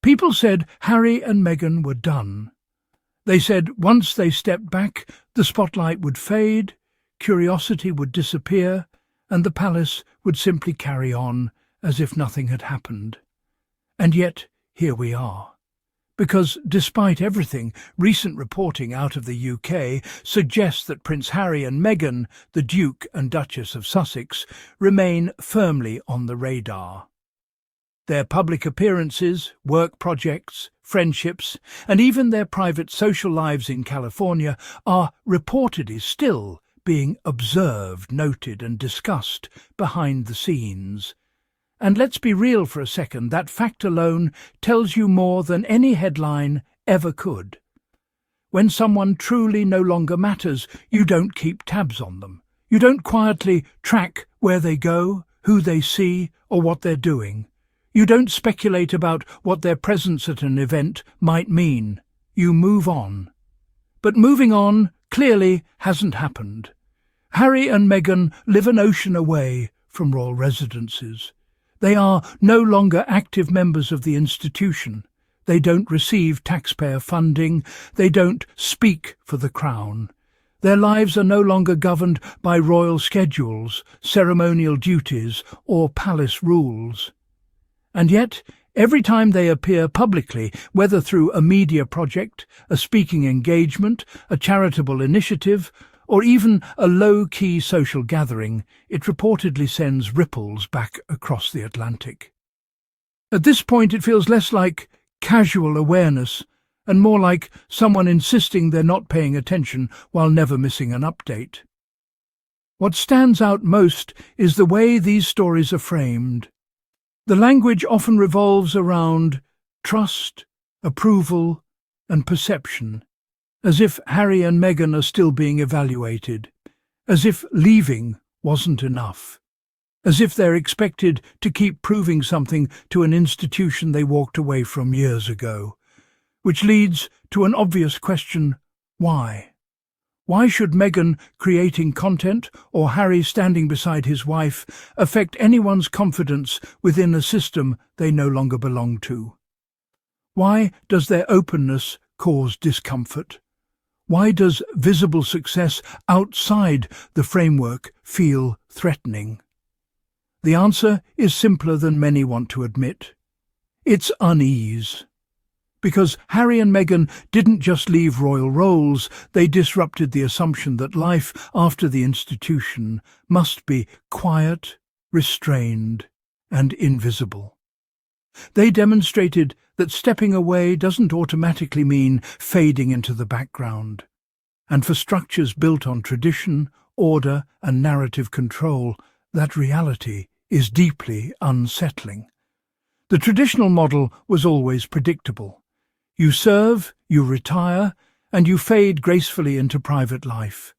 People said Harry and Meghan were done. They said once they stepped back, the spotlight would fade, curiosity would disappear, and the palace would simply carry on as if nothing had happened. And yet, here we are. Because despite everything, recent reporting out of the UK suggests that Prince Harry and Meghan, the Duke and Duchess of Sussex, remain firmly on the radar. Their public appearances, work projects, friendships, and even their private social lives in California are reportedly still being observed, noted and discussed behind the scenes. And let's be real for a second, that fact alone tells you more than any headline ever could. When someone truly no longer matters, you don't keep tabs on them. You don't quietly track where they go, who they see, or what they're doing. You don't speculate about what their presence at an event might mean. You move on. But moving on clearly hasn't happened. Harry and Meghan live an ocean away from royal residences. They are no longer active members of the institution. They don't receive taxpayer funding. They don't speak for the crown. Their lives are no longer governed by royal schedules, ceremonial duties, or palace rules. And yet, every time they appear publicly, whether through a media project, a speaking engagement, a charitable initiative, or even a low-key social gathering, it reportedly sends ripples back across the Atlantic. At this point, it feels less like casual awareness and more like someone insisting they're not paying attention while never missing an update. What stands out most is the way these stories are framed. The language often revolves around trust, approval, and perception, as if Harry and Meghan are still being evaluated, as if leaving wasn't enough, as if they're expected to keep proving something to an institution they walked away from years ago, which leads to an obvious question: why? Why should Meghan creating content or Harry standing beside his wife affect anyone's confidence within a system they no longer belong to? Why does their openness cause discomfort? Why does visible success outside the framework feel threatening? The answer is simpler than many want to admit. It's unease. Because Harry and Meghan didn't just leave royal roles, they disrupted the assumption that life after the institution must be quiet, restrained, and invisible. They demonstrated that stepping away doesn't automatically mean fading into the background. And for structures built on tradition, order, and narrative control, that reality is deeply unsettling. The traditional model was always predictable. You serve, you retire, and you fade gracefully into private life.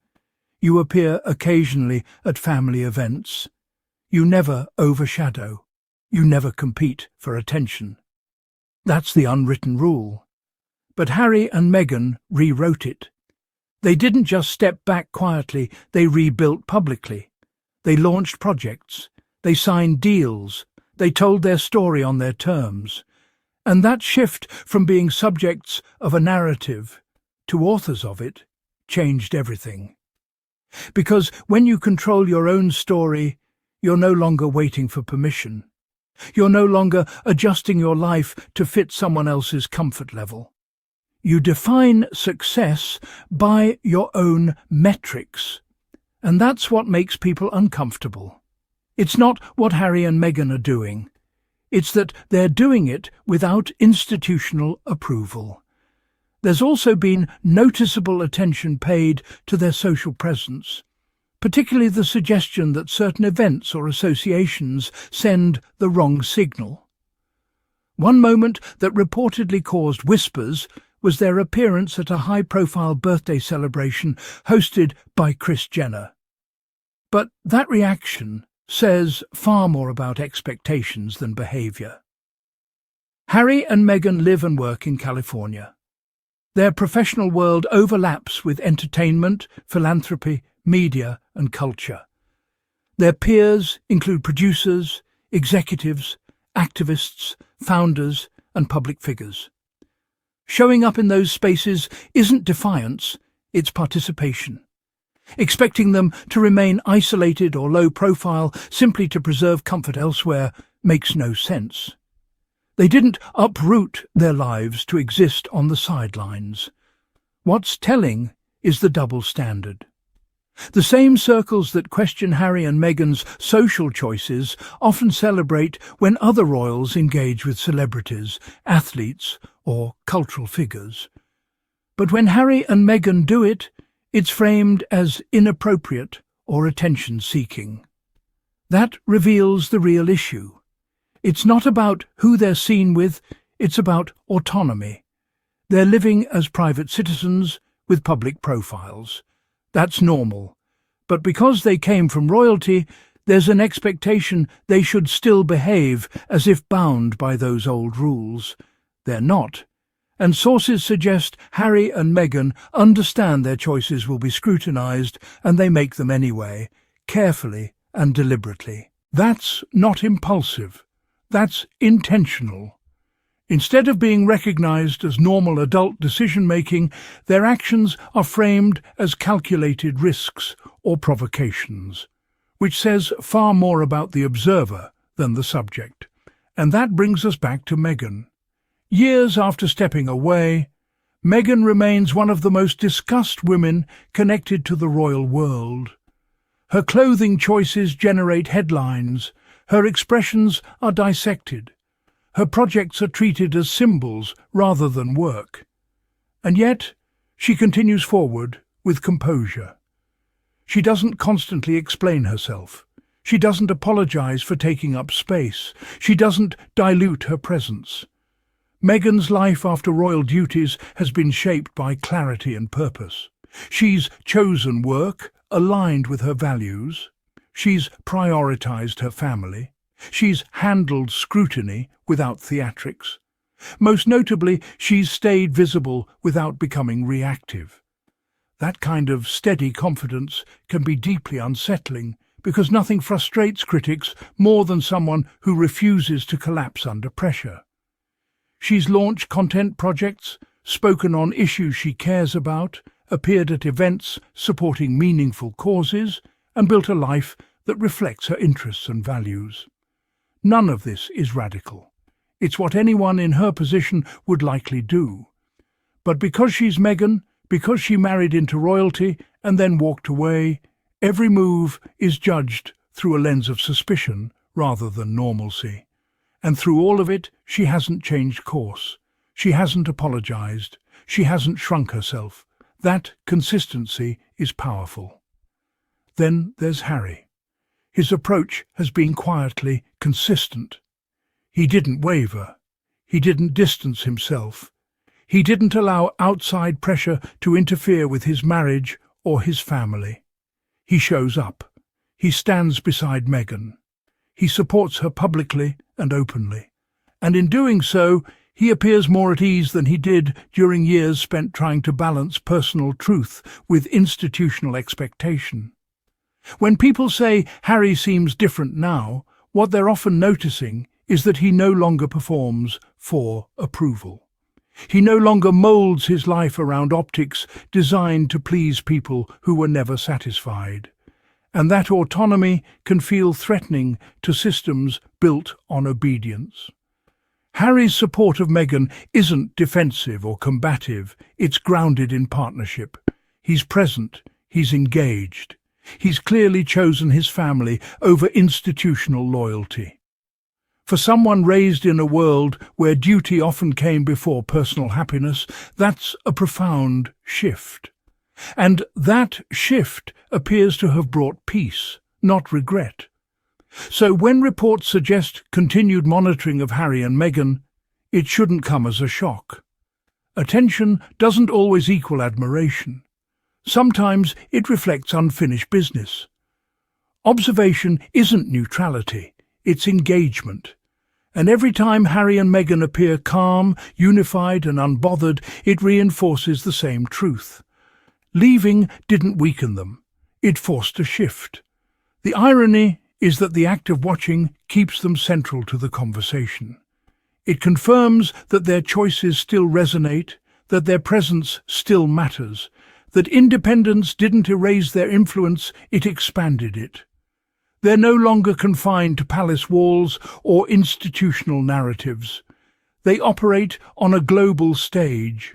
You appear occasionally at family events. You never overshadow. You never compete for attention. That's the unwritten rule. But Harry and Meghan rewrote it. They didn't just step back quietly, they rebuilt publicly. They launched projects. They signed deals. They told their story on their terms. And that shift from being subjects of a narrative to authors of it changed everything. Because when you control your own story, you're no longer waiting for permission. You're no longer adjusting your life to fit someone else's comfort level. You define success by your own metrics. And that's what makes people uncomfortable. It's not what Harry and Meghan are doing. It's that they're doing it without institutional approval. There's also been noticeable attention paid to their social presence, particularly the suggestion that certain events or associations send the wrong signal. One moment that reportedly caused whispers was their appearance at a high-profile birthday celebration hosted by Kris Jenner. But that reaction says far more about expectations than behaviour. Harry and Meghan live and work in California. Their professional world overlaps with entertainment, philanthropy, media and culture. Their peers include producers, executives, activists, founders and public figures. Showing up in those spaces isn't defiance, it's participation. Expecting them to remain isolated or low profile simply to preserve comfort elsewhere makes no sense. They didn't uproot their lives to exist on the sidelines. What's telling is the double standard. The same circles that question Harry and Meghan's social choices often celebrate when other royals engage with celebrities, athletes, or cultural figures. But when Harry and Meghan do it, it's framed as inappropriate or attention-seeking. That reveals the real issue. It's not about who they're seen with, it's about autonomy. They're living as private citizens with public profiles. That's normal. But because they came from royalty, there's an expectation they should still behave as if bound by those old rules. They're not. And sources suggest Harry and Meghan understand their choices will be scrutinized, and they make them anyway, carefully and deliberately. That's not impulsive. That's intentional. Instead of being recognized as normal adult decision-making, their actions are framed as calculated risks or provocations, which says far more about the observer than the subject. And that brings us back to Meghan. Years after stepping away, Meghan remains one of the most discussed women connected to the royal world. Her clothing choices generate headlines, her expressions are dissected, her projects are treated as symbols rather than work. And yet, she continues forward with composure. She doesn't constantly explain herself. She doesn't apologize for taking up space. She doesn't dilute her presence. Meghan's life after royal duties has been shaped by clarity and purpose. She's chosen work aligned with her values. She's prioritized her family. She's handled scrutiny without theatrics. Most notably, she's stayed visible without becoming reactive. That kind of steady confidence can be deeply unsettling because nothing frustrates critics more than someone who refuses to collapse under pressure. She's launched content projects, spoken on issues she cares about, appeared at events supporting meaningful causes, and built a life that reflects her interests and values. None of this is radical. It's what anyone in her position would likely do. But because she's Meghan, because she married into royalty and then walked away, every move is judged through a lens of suspicion rather than normalcy. And through all of it, she hasn't changed course. She hasn't apologized. She hasn't shrunk herself. That consistency is powerful. Then there's Harry. His approach has been quietly consistent. He didn't waver. He didn't distance himself. He didn't allow outside pressure to interfere with his marriage or his family. He shows up. He stands beside Meghan. He supports her publicly and openly. And in doing so, he appears more at ease than he did during years spent trying to balance personal truth with institutional expectation. When people say Harry seems different now, what they're often noticing is that he no longer performs for approval. He no longer molds his life around optics designed to please people who were never satisfied. And that autonomy can feel threatening to systems built on obedience. Harry's support of Meghan isn't defensive or combative, it's grounded in partnership. He's present, he's engaged. He's clearly chosen his family over institutional loyalty. For someone raised in a world where duty often came before personal happiness, that's a profound shift. And that shift appears to have brought peace, not regret. So when reports suggest continued monitoring of Harry and Meghan, it shouldn't come as a shock. Attention doesn't always equal admiration. Sometimes it reflects unfinished business. Observation isn't neutrality, it's engagement. And every time Harry and Meghan appear calm, unified and unbothered, it reinforces the same truth. Leaving didn't weaken them, it forced a shift. The irony is that the act of watching keeps them central to the conversation. It confirms that their choices still resonate, that their presence still matters, that independence didn't erase their influence, it expanded it. They're no longer confined to palace walls or institutional narratives. They operate on a global stage.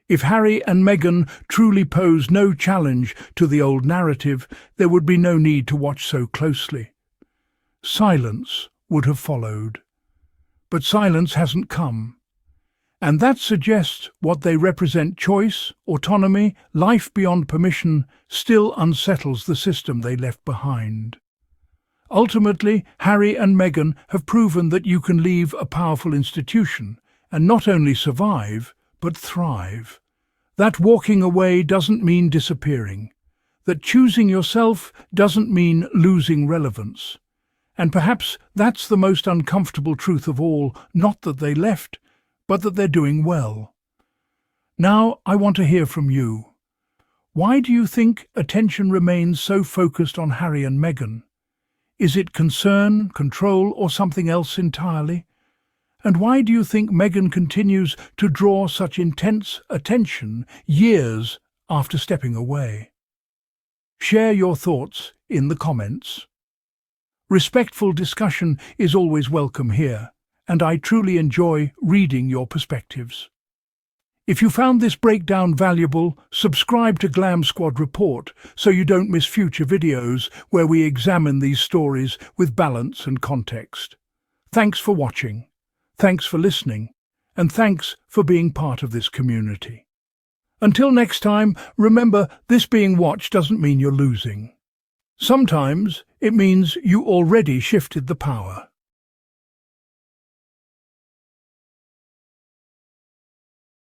If Harry and Meghan truly pose no challenge to the old narrative, there would be no need to watch so closely. Silence would have followed. But silence hasn't come. And that suggests what they represent: choice, autonomy, life beyond permission, still unsettles the system they left behind. Ultimately, Harry and Meghan have proven that you can leave a powerful institution and not only survive, but thrive. That walking away doesn't mean disappearing. That choosing yourself doesn't mean losing relevance. And perhaps that's the most uncomfortable truth of all, not that they left, but that they're doing well. Now I want to hear from you. Why do you think attention remains so focused on Harry and Meghan? Is it concern, control, or something else entirely? And why do you think Meghan continues to draw such intense attention years after stepping away? Share your thoughts in the comments. Respectful discussion is always welcome here, and I truly enjoy reading your perspectives. If you found this breakdown valuable, subscribe to Glam Squad Report so you don't miss future videos where we examine these stories with balance and context. Thanks for watching, thanks for listening, and thanks for being part of this community. Until next time, remember, this being watched doesn't mean you're losing. Sometimes it means you already shifted the power.